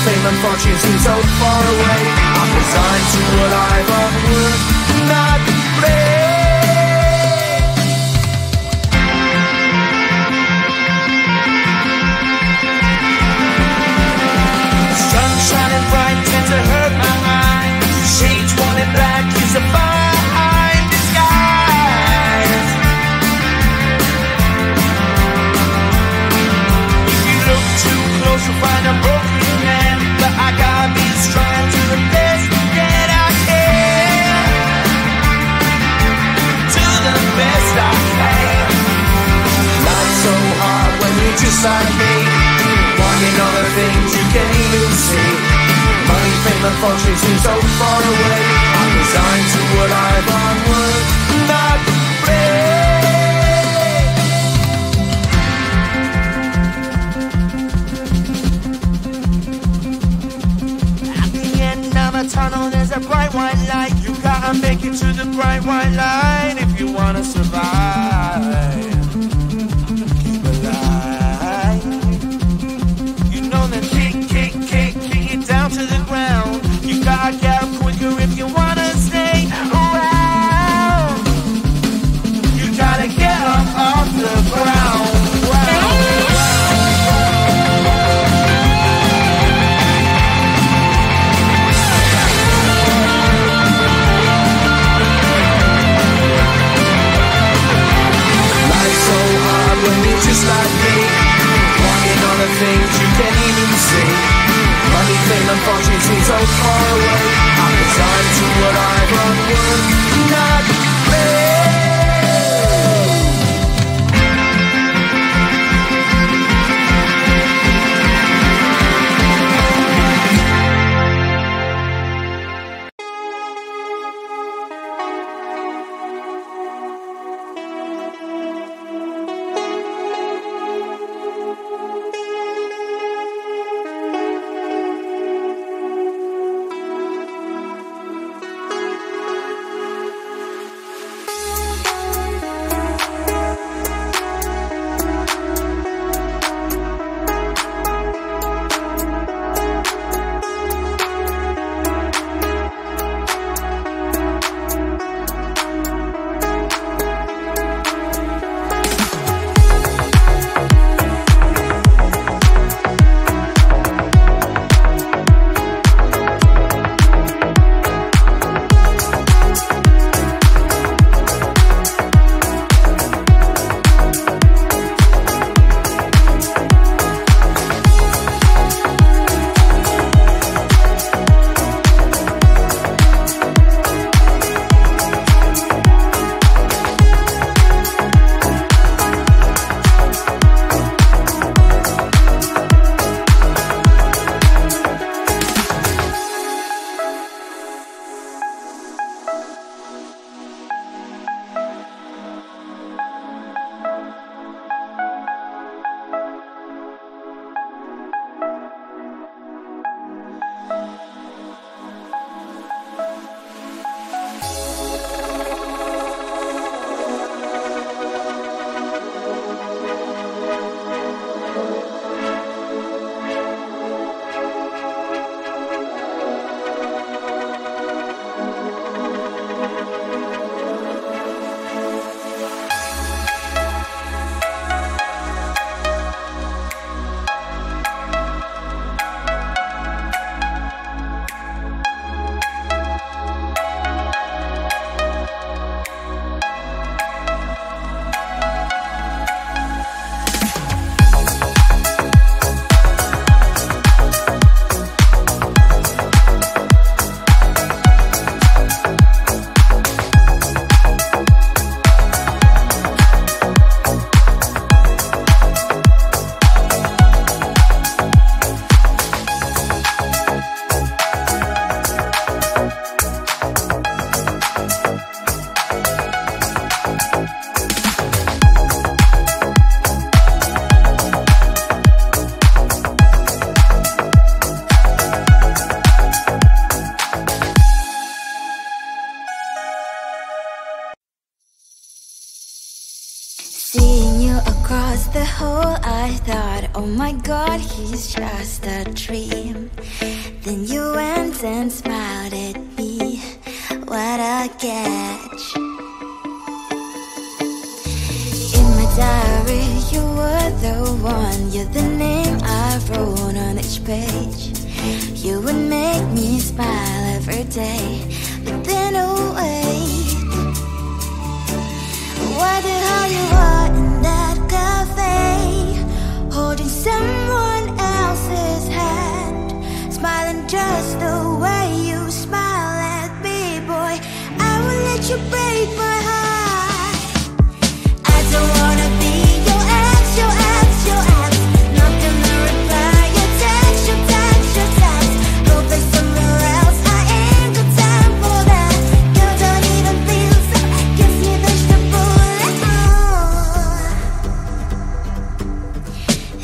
fame and fortune seem so far away. I'm resigned to a life of work, not play. Sun shining bright tends to hurt my mind. Shades worn in black is a fine disguise. If you look too close you'll find a broken man, but I got me strong to the best that I can. To the best I can. Life's so hard when you're just like me, wanting all the things you can't even see. Money, fame and fortune seem so far away. I'm resigned to a life on work, not play. At the end of a tunnel there's a bright white light. You gotta make it to the bright white light if you wanna survive. Keep alive. You know that kick it down to the ground. You gotta get up quicker if you wanna stay around. You gotta get up off the ground. Life's so hard when you're just like me, wanting all the things you can't even see. Money, fame and fortune seem so far away. I'm resigned to what I've run work, not play. Seeing you across the hall, I thought oh my god, he's just a dream. Then you went and smiled at me, what a catch. In my diary, you were the one, you're the name I wrote on each page. You would make me smile every day, but then oh wait, why the hell you are in that cafe, holding someone else's hand, smiling just the way you smile at me, boy. I will let you break my heart. I don't wanna be your ex, your ex, your ex. Not gonna reply your text, your text, your text. Go play somewhere else, I ain't got time for that. You don't even feel so, kiss me vegetable.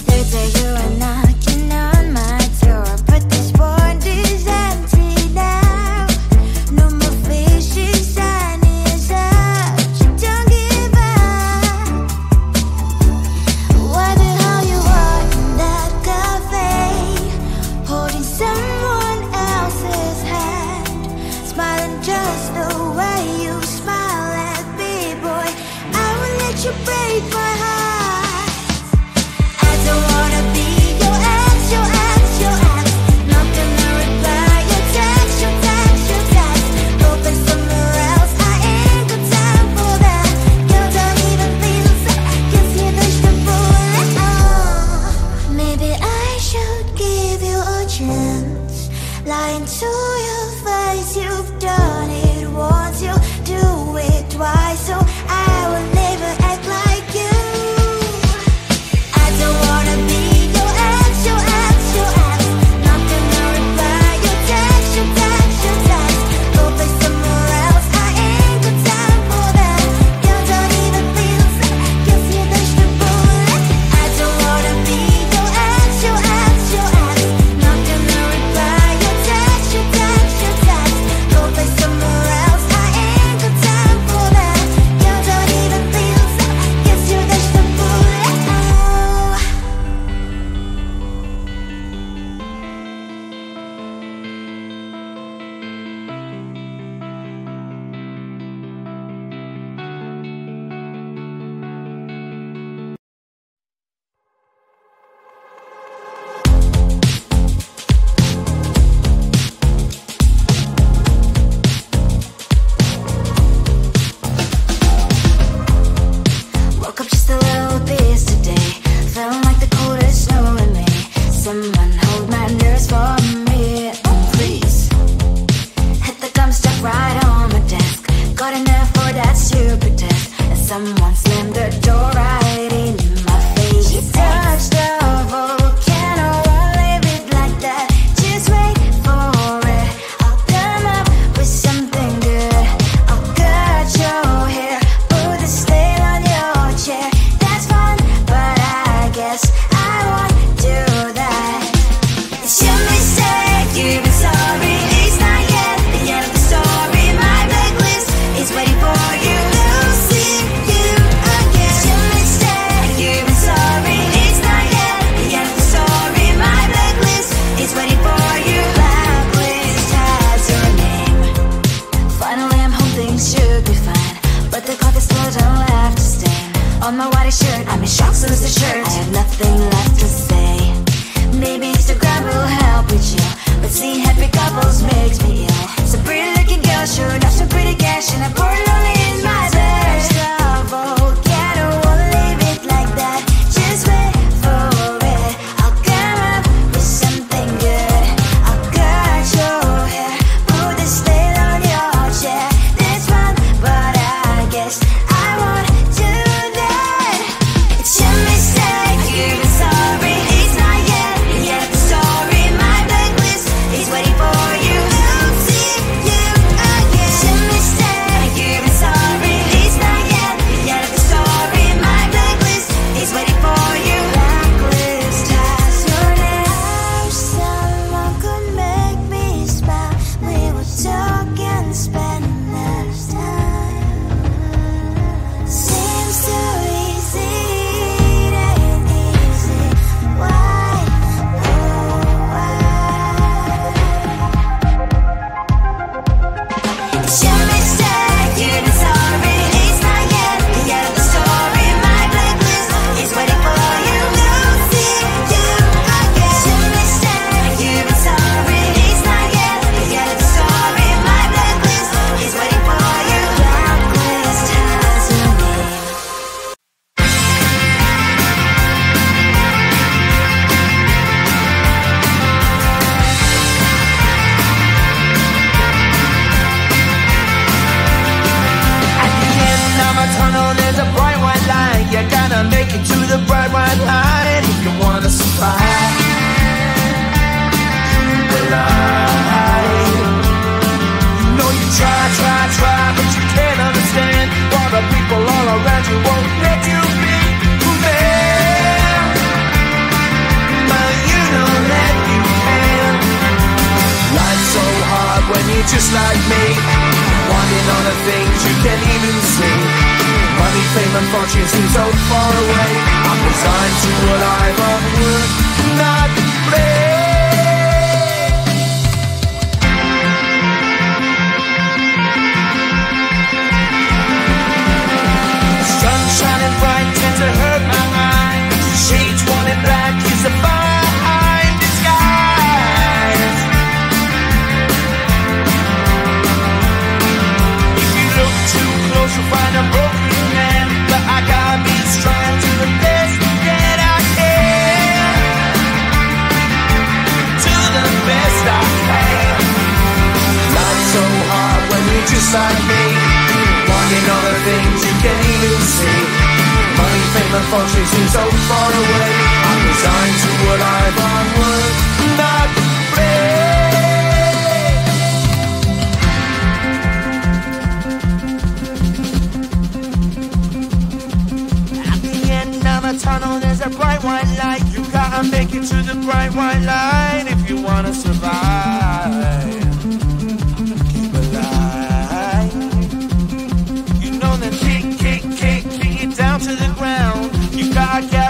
Third day you are knocking on my door, but this one is empty now. No more fishes, sun is up, you don't give up. Why the hell you are in that cafe, holding someone else's hand, smiling just the way you smile at me, boy. I will let you break my heart. I don't wanna be your ex, your ex, your ex. Not gonna reply your text, your text, your text. Go play somewhere else, I ain't got time for that. You don't even feel so, kiss me vegetable. Maybe I should give you a chance, lying to your face. You've done it once, you do it twice, so I will never act like you. I don't wanna be your ex, your ex, your ex. Not gonna reply your text, your text, your text. Go play somewhere else, I ain't got time for that. You don't even feel so, kiss me vegetable. I don't wanna be your ex, your ex, your ex. Not gonna reply your text, your text, your text. Go play somewhere when you're just like me, wanting all the things you can't even see. Money, fame and fortune seem so far away. I'm resigned to what I've unworked, not play. Sun shining bright tends to hurt my eyes. Shades worn in black is a fine disguise. If you look too close, you'll find a broken man. But I gotta be strong to the best that I can. To the best I can. Life's so hard when you're just like me, wanting all the things you can't even see. Money, fame and fortune seem so far away. I'm resigned to what I've unworked, not play. At the end of a tunnel there's a bright white light. You gotta make it to the bright white light if you wanna survive. Keep alive. You know that kick it down to the ground. You gotta get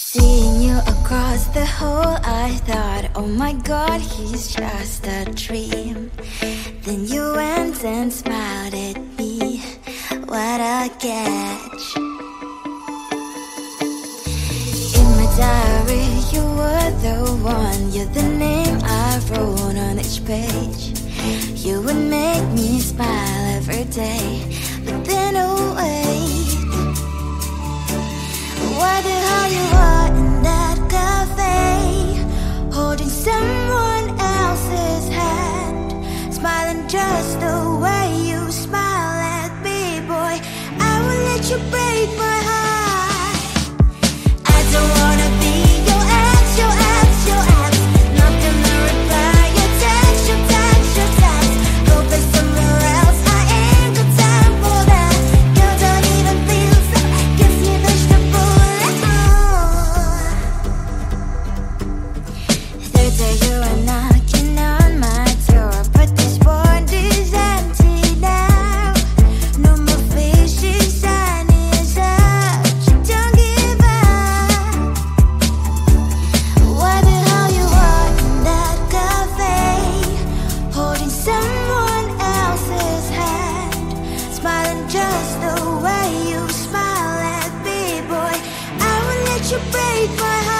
Seeing you across the hall, I thought, oh my god, he's just a dream. Then you went and smiled at me. What a catch. In my diary, you were the one. You're the name I wrote on each page. You would make me smile every day. But then, oh wait, what the hell you are in that cafe, holding someone else's hand, smiling just the way you smile at me, boy. I will let you break my heart. I don't wanna be your ex, your ex, your ex. Not gonna reply your text, your text, your text. Go play somewhere else, I ain't got time for that. You don't even feel so, gives me vegetable. Third day you are knocking on my door, but this board is empty now. No more fishes, sun is up. You don't give up. What the hell you are in that cafe, holding someone else's hand, smiling just the way you smile at me, boy. I will let you break my heart.